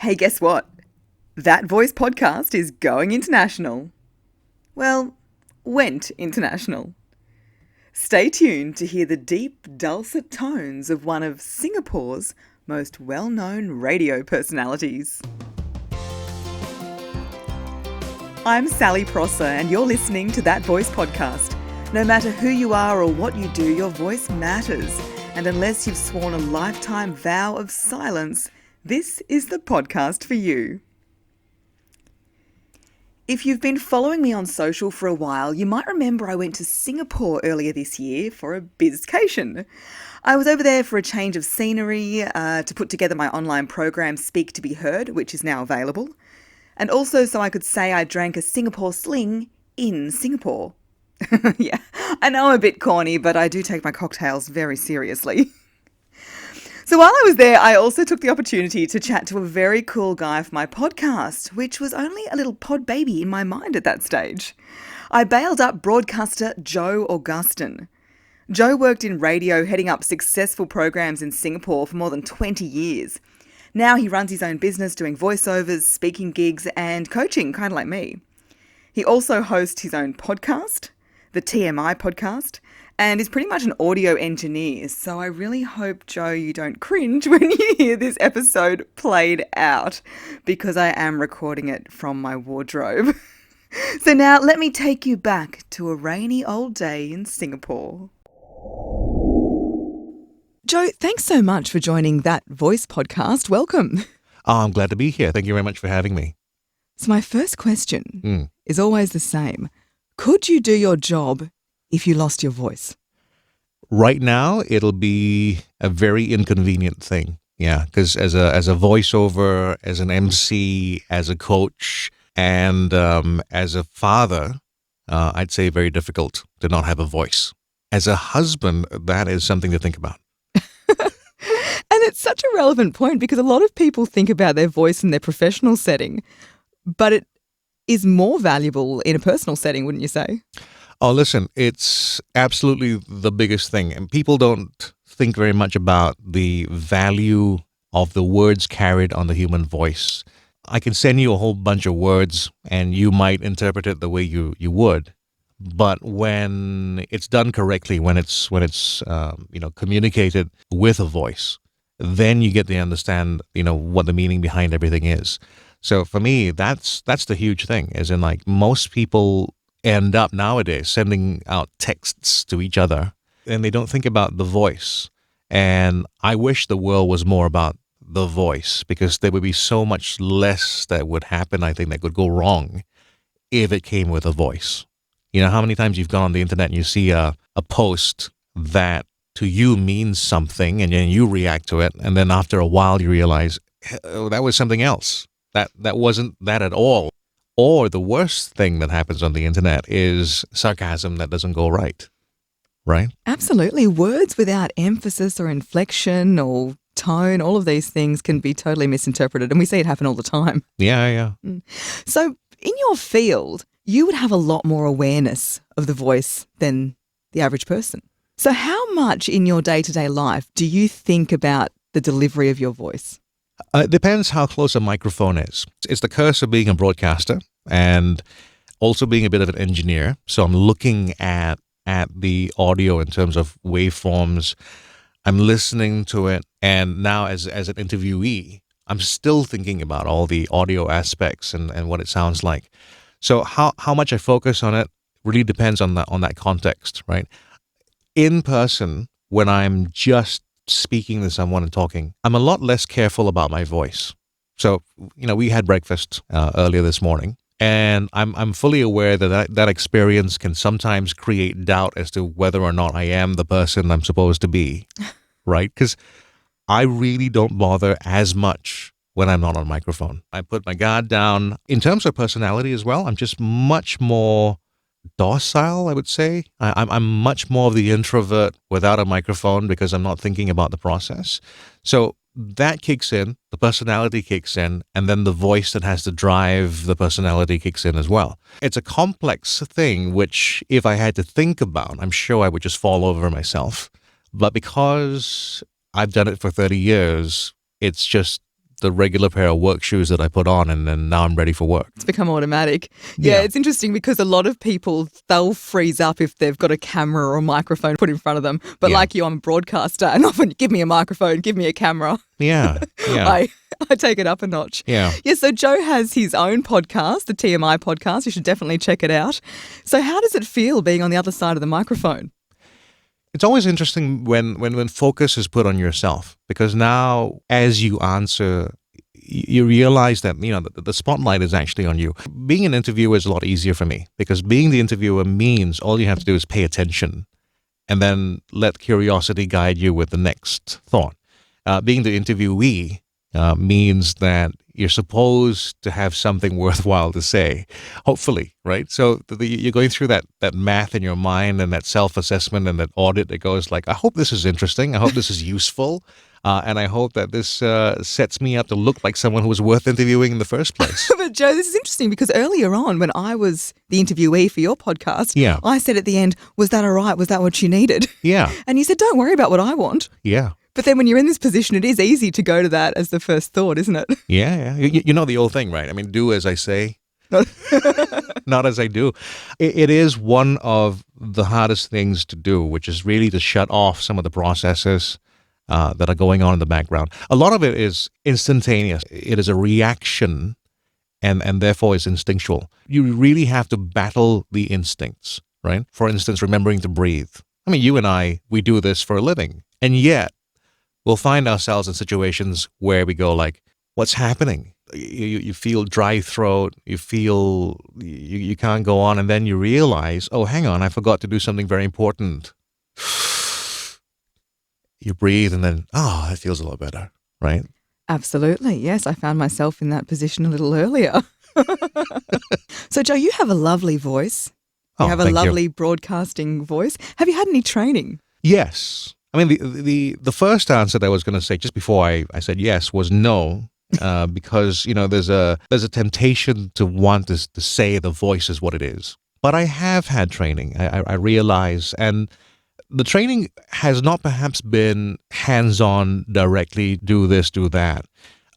Hey, guess what? That Voice podcast is going international. Well, went international. Stay tuned to hear the deep, dulcet tones of one of Singapore's most well-known radio personalities. I'm Sally Prosser, and you're listening to That Voice podcast. No matter who you are or what you do, your voice matters. And unless you've sworn a lifetime vow of silence, this is the podcast for you. If you've been following me on social for a while, you might remember I went to Singapore earlier this year for a bizcation. I was over there for a change of scenery, to put together my online program Speak to be Heard, which is now available, and also so I could say I drank a Singapore sling in Singapore. Yeah, I know I'm a bit corny, but I do take my cocktails very seriously. So while I was there, I also took the opportunity to chat to a very cool guy for my podcast, which was only a little pod baby in my mind at that stage. I bailed up broadcaster Joe Augustin. Joe worked in radio, heading up successful programs in Singapore for more than 20 years. Now he runs his own business doing voiceovers, speaking gigs, and coaching, kind of like me. He also hosts his own podcast, the TMI podcast, and is pretty much an audio engineer. So I really hope, Joe, you don't cringe when you hear this episode played out, because I am recording it from my wardrobe. So now let me take you back to a rainy old day in Singapore. Joe, thanks so much for joining That Voice podcast. Welcome. Oh, I'm glad to be here. Thank you very much for having me. So my first question is always the same. Could you do your job if you lost your voice? Right now, it'll be a very inconvenient thing. Yeah, because as a voiceover, as an MC, as a coach, and as a father, I'd say very difficult to not have a voice. As a husband, that is something to think about. And it's such a relevant point, because a lot of people think about their voice in their professional setting, but it is more valuable in a personal setting, wouldn't you say? Oh, listen, it's absolutely the biggest thing. And people don't think very much about the value of the words carried on the human voice. I can send you a whole bunch of words and you might interpret it the way you would. But when it's done correctly, when it's communicated with a voice, then you get to understand, what the meaning behind everything is. So for me, that's the huge thing, as in, like, most people end up nowadays sending out texts to each other and they don't think about the voice. And I wish the world was more about the voice, because there would be so much less that would happen, I think, that could go wrong if it came with a voice. You know, how many times you've gone on the internet and you see a post that to you means something and then you react to it, and then after a while you realize, oh, that was something else. That wasn't that at all. Or the worst thing that happens on the internet is sarcasm that doesn't go right. Right? Absolutely. Words without emphasis or inflection or tone, all of these things can be totally misinterpreted, and we see it happen all the time. Yeah. So in your field, you would have a lot more awareness of the voice than the average person. So how much in your day-to-day life do you think about the delivery of your voice? It depends how close a microphone is. It's the curse of being a broadcaster and also being a bit of an engineer. So I'm looking at the audio in terms of waveforms. I'm listening to it. And now as an interviewee, I'm still thinking about all the audio aspects and what it sounds like. So how much I focus on it really depends on that context, right? In person, when I'm just speaking to someone and talking, I'm a lot less careful about my voice. So, we had breakfast earlier this morning, and I'm fully aware that experience can sometimes create doubt as to whether or not I am the person I'm supposed to be, right? Because I really don't bother as much when I'm not on microphone. I put my guard down. In terms of personality as well, I'm just much more docile, I would say. I'm much more of the introvert without a microphone, because I'm not thinking about the process. So that kicks in, the personality kicks in, and then the voice that has to drive the personality kicks in as well. It's a complex thing, which if I had to think about, I'm sure I would just fall over myself. But because I've done it for 30 years, it's just the regular pair of work shoes that I put on, and then now I'm ready for work. It's become automatic. Yeah, it's interesting because a lot of people, they'll freeze up if they've got a camera or a microphone put in front of them. But like you, I'm a broadcaster, and often give me a microphone, give me a camera. Yeah. I take it up a notch. Yeah. Yeah, so Joe has his own podcast, the TMI podcast. You should definitely check it out. So how does it feel being on the other side of the microphone? It's always interesting when focus is put on yourself, because now as you answer, you realize that, the spotlight is actually on you. Being an interviewer is a lot easier for me, because being the interviewer means all you have to do is pay attention and then let curiosity guide you with the next thought. Being the interviewee means that you're supposed to have something worthwhile to say, hopefully, right? So you're going through that math in your mind and that self-assessment and that audit that goes like, I hope this is interesting. I hope this is useful. And I hope that this sets me up to look like someone who was worth interviewing in the first place. But Joe, this is interesting because earlier on when I was the interviewee for your podcast, I said at the end, was that all right? Was that what you needed? Yeah. And you said, don't worry about what I want. Yeah. But then when you're in this position, it is easy to go to that as the first thought, isn't it? Yeah. You know the old thing, right? I mean, do as I say, not as I do. It is one of the hardest things to do, which is really to shut off some of the processes that are going on in the background. A lot of it is instantaneous. It is a reaction and therefore is instinctual. You really have to battle the instincts, right? For instance, remembering to breathe. I mean, you and I, we do this for a living. And yet, we'll find ourselves in situations where we go like, what's happening? You feel dry throat, you feel you can't go on, and then you realize, oh, hang on, I forgot to do something very important. You breathe and then, that feels a lot better, right? Absolutely. Yes, I found myself in that position a little earlier. So, Joe, you have a lovely voice. You have a lovely broadcasting voice. Have you had any training? Yes. I mean, the first answer that I was going to say just before I said yes was no, because, there's a temptation to want to say the voice is what it is. But I have had training, I realize, and the training has not perhaps been hands-on directly, do this, do that.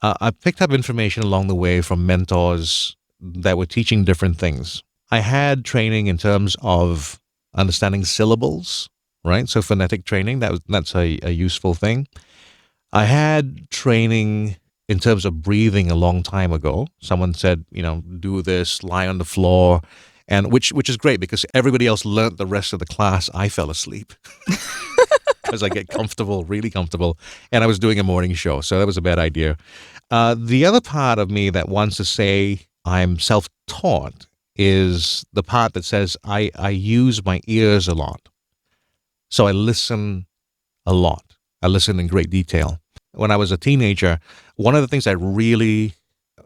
I picked up information along the way from mentors that were teaching different things. I had training in terms of understanding syllables, right? So phonetic training, that's a useful thing. I had training in terms of breathing a long time ago. Someone said, do this, lie on the floor, and which is great because everybody else learned the rest of the class. I fell asleep because I get comfortable, really comfortable, and I was doing a morning show, so that was a bad idea. The other part of me that wants to say I'm self-taught is the part that says I use my ears a lot. So I listen a lot. I listen in great detail. When I was a teenager, one of the things I really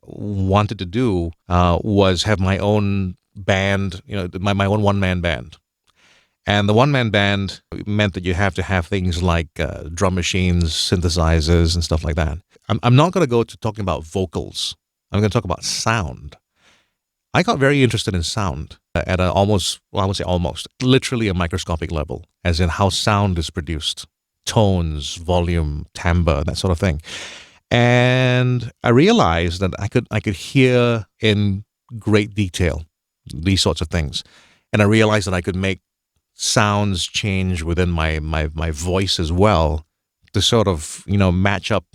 wanted to do was have my own band, my own one-man band. And the one-man band meant that you have to have things like drum machines, synthesizers, and stuff like that. I'm not going to go to talking about vocals. I'm going to talk about sound. I got very interested in sound at I would say almost, literally a microscopic level, as in how sound is produced, tones, volume, timbre, that sort of thing. And I realized that I could hear in great detail these sorts of things. And I realized that I could make sounds change within my voice as well to sort of, match up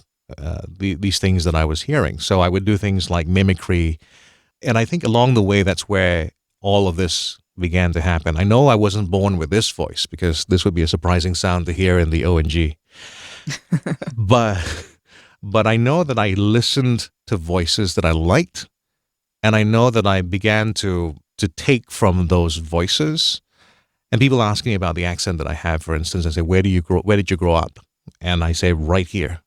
these things that I was hearing. So I would do things like mimicry. And I think along the way, that's where all of this began to happen. I know I wasn't born with this voice because this would be a surprising sound to hear in the ONG. But I know that I listened to voices that I liked, and I know that I began to take from those voices. And people ask me about the accent that I have, for instance, and say, where did you grow up? And I say, right here,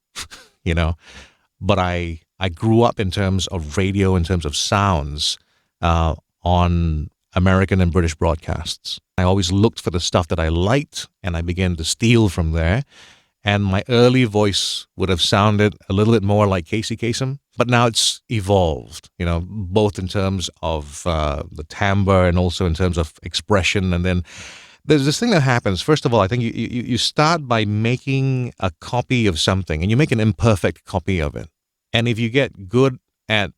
But I grew up in terms of radio, in terms of sounds, on American and British broadcasts. I always looked for the stuff that I liked, and I began to steal from there. And my early voice would have sounded a little bit more like Casey Kasem, but now it's evolved, both in terms of the timbre and also in terms of expression. And then there's this thing that happens. First of all, I think you start by making a copy of something, and you make an imperfect copy of it. And if you get good at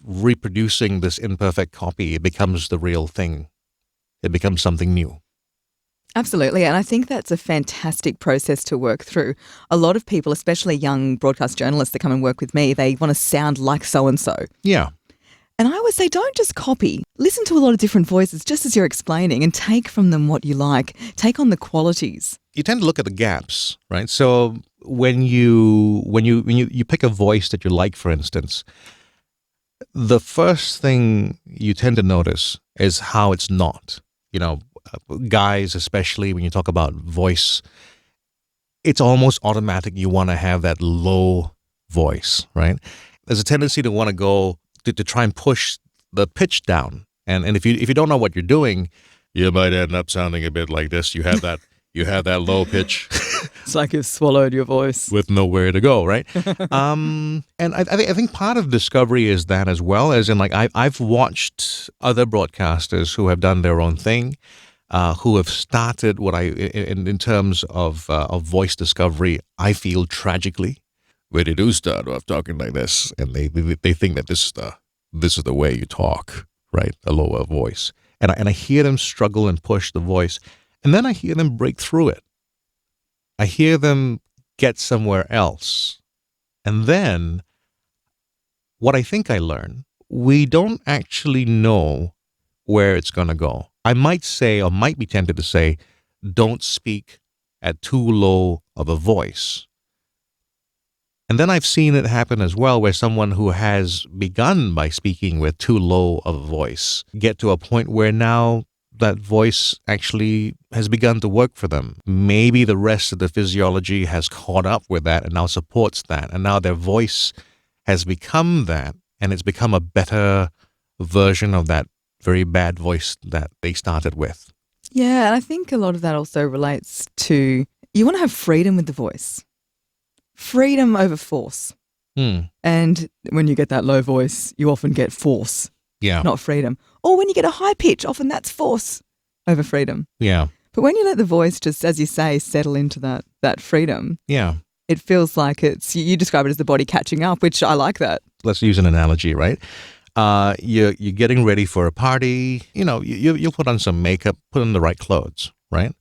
reproducing this imperfect copy, it becomes the real thing. It becomes something new. Absolutely. And I think that's a fantastic process to work through. A lot of people, especially young broadcast journalists that come and work with me, they want to sound like so-and-so. Yeah. And I always say, don't just copy. Listen to a lot of different voices, just as you're explaining, and take from them what you like. Take on the qualities. You tend to look at the gaps, right? So when you pick a voice that you like, for instance, the first thing you tend to notice is how it's not. Guys, especially when you talk about voice, it's almost automatic. You want to have that low voice, right? There's a tendency to want to go to try and push the pitch down. And if you don't know what you're doing, you might end up sounding a bit like this. You have that low pitch. It's like you've swallowed your voice. With nowhere to go, right? And I think part of discovery is that as well, as in like I've watched other broadcasters who have done their own thing, who have started what in terms of voice discovery, I feel tragically, where they do start off talking like this, and they think that this is the way you talk, right? A lower voice, and I hear them struggle and push the voice, and then I hear them break through it. I hear them get somewhere else. And then what I think I learned, we don't actually know where it's going to go. I might say, or might be tempted to say, don't speak at too low of a voice. And then I've seen it happen as well, where someone who has begun by speaking with too low of a voice get to a point where now that voice actually has begun to work for them. Maybe the rest of the physiology has caught up with that and now supports that. And now their voice has become that, and it's become a better version of that very bad voice that they started with. Yeah, and I think a lot of that also relates to you want to have freedom with the voice. Freedom over force. And when you get that low voice, you often get force. Yeah. Not freedom. Or when you get a high pitch, often that's force over freedom. Yeah. But when you let the voice just, as you say, settle into that freedom, yeah, it feels like you describe it as the body catching up, which I like that. Let's use an analogy, right? You're getting ready for a party. You'll put on some makeup, put on the right clothes, right?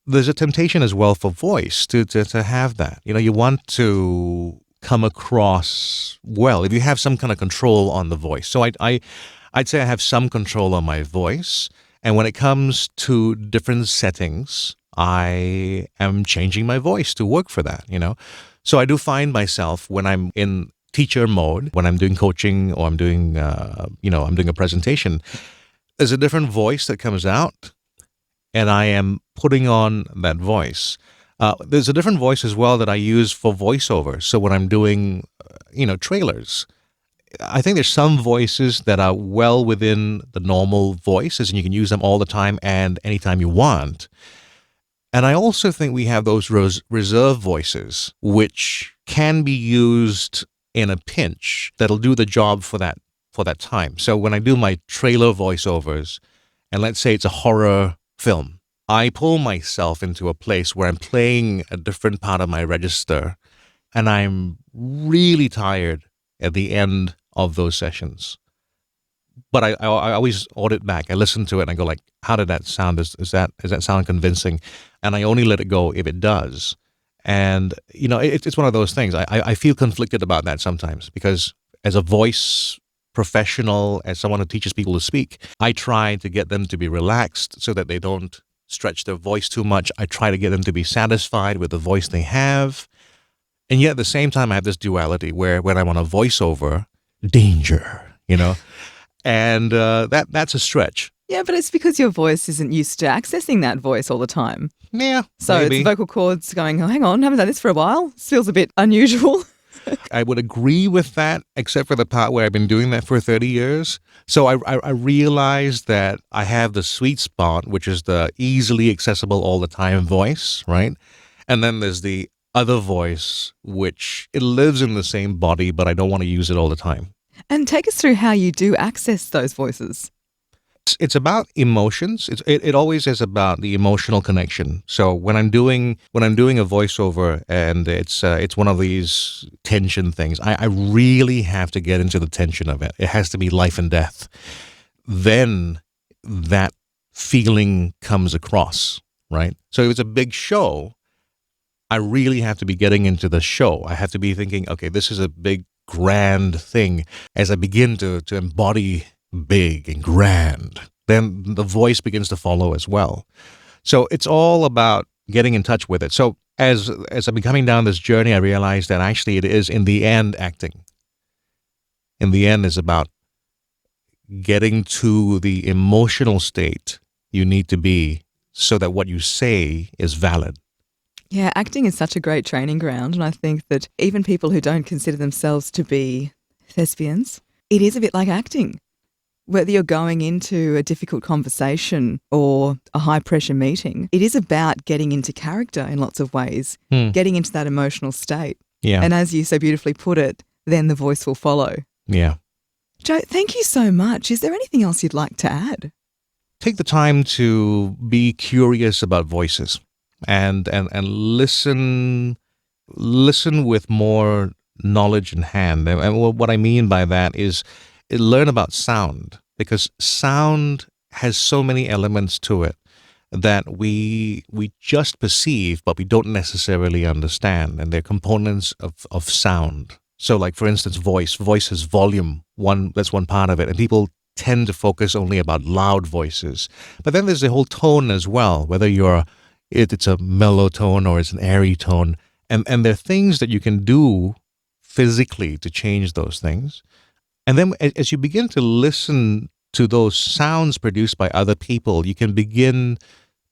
There's a temptation as well for voice to have that. You want to come across well if you have some kind of control on the voice. So I'd say I have some control on my voice, and when it comes to different settings, I am changing my voice to work for that. So I do find myself when I'm in teacher mode, when I'm doing coaching or I'm doing I'm doing a presentation, there's a different voice that comes out, and I am putting on that voice. There's a different voice as well that I use for voiceover. So when I'm doing, trailers, I think there's some voices that are well within the normal voices, and you can use them all the time and anytime you want. And I also think we have those reserve voices, which can be used in a pinch that'll do the job for that time. So when I do my trailer voiceovers, and let's say it's a horror film, I pull myself into a place where I'm playing a different part of my register, and I'm really tired at the end of those sessions. But I always audit back. I listen to it and I go like, how did that sound? Is that sound convincing? And I only let it go if it does. And, it's one of those things. I feel conflicted about that sometimes, because as a voice professional, as someone who teaches people to speak, I try to get them to be relaxed so that they don't stretch their voice too much. I try to get them to be satisfied with the voice they have. And yet at the same time, I have this duality where when I'm on a voiceover, danger, and that's a stretch. Yeah, but it's because your voice isn't used to accessing that voice all the time. Yeah, so maybe. It's vocal cords going, oh, hang on, haven't done this for a while. This feels a bit unusual. I would agree with that, except for the part where I've been doing that for 30 years. So I realized that I have the sweet spot, which is the easily accessible all the time voice, right? And then there's the other voice, which it lives in the same body, but I don't want to use it all the time. And take us through how you do access those voices. It's about emotions. It always is about the emotional connection. So when I'm doing a voiceover and it's one of these tension things, I really have to get into the tension of it. It has to be life and death. Then that feeling comes across, right? So if it's a big show, I really have to be getting into the show. I have to be thinking, okay, this is a big, grand thing. As I begin to embody big and grand, then the voice begins to follow as well. So it's all about getting in touch with it. So as I've been coming down this journey, I realized that actually it is in the end acting. In the end is about getting to the emotional state you need to be so that what you say is valid. Yeah, acting is such a great training ground. And I think that even people who don't consider themselves to be thespians, it is a bit like acting. Whether you're going into a difficult conversation or a high-pressure meeting, it is about getting into character in lots of ways, getting into that emotional state. Yeah. And as you so beautifully put it, then the voice will follow. Yeah. Joe, thank you so much. Is there anything else you'd like to add? Take the time to be curious about voices and listen with more knowledge in hand. And what I mean by that is learn about sound, because sound has so many elements to it that we just perceive, but we don't necessarily understand. And they're components of sound. So like, for instance, voice has volume. That's one part of it. And people tend to focus only about loud voices. But then there's the whole tone as well, whether it's a mellow tone or it's an airy tone. And there are things that you can do physically to change those things. And then as you begin to listen to those sounds produced by other people, you can begin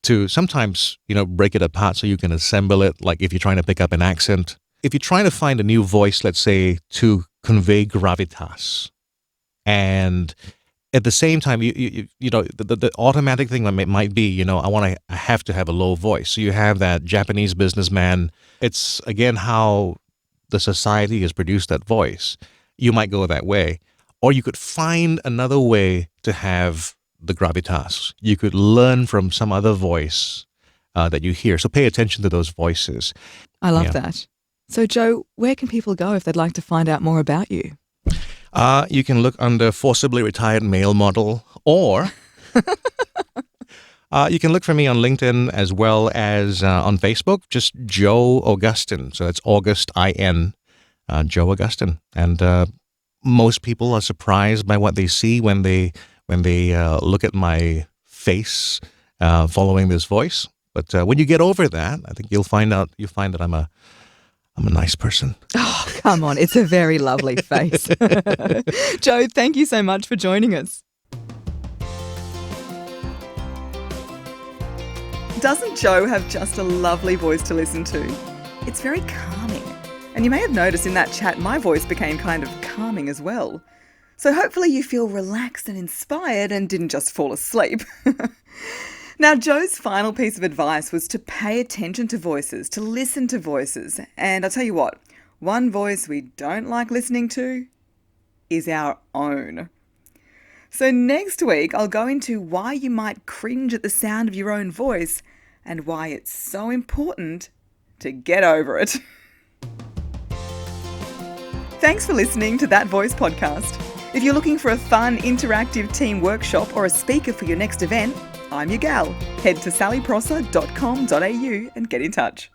to sometimes, break it apart so you can assemble it. Like if you're trying to pick up an accent, if you're trying to find a new voice, let's say, to convey gravitas, and at the same time, the automatic thing might be, I have to have a low voice. So you have that Japanese businessman. It's again how the society has produced that voice. You might go that way, or you could find another way to have the gravitas. You could learn from some other voice that you hear. So pay attention to those voices. I love that. So Joe, where can people go if they'd like to find out more about you? You can look under Forcibly Retired Male Model, or you can look for me on LinkedIn as well as on Facebook, just Joe Augustin. So that's August, I-N, Joe Augustin. And most people are surprised by what they see when they look at my face following this voice. But when you get over that, I think you'll find that I'm a nice person. Oh, come on. It's a very lovely face. Joe, thank you so much for joining us. Doesn't Joe have just a lovely voice to listen to? It's very calming. And you may have noticed in that chat, my voice became kind of calming as well. So hopefully you feel relaxed and inspired and didn't just fall asleep. Now, Joe's final piece of advice was to pay attention to voices, to listen to voices. And I'll tell you what, one voice we don't like listening to is our own. So next week, I'll go into why you might cringe at the sound of your own voice and why it's so important to get over it. Thanks for listening to That Voice podcast. If you're looking for a fun, interactive team workshop or a speaker for your next event, I'm your gal. Head to sallyprosser.com.au and get in touch.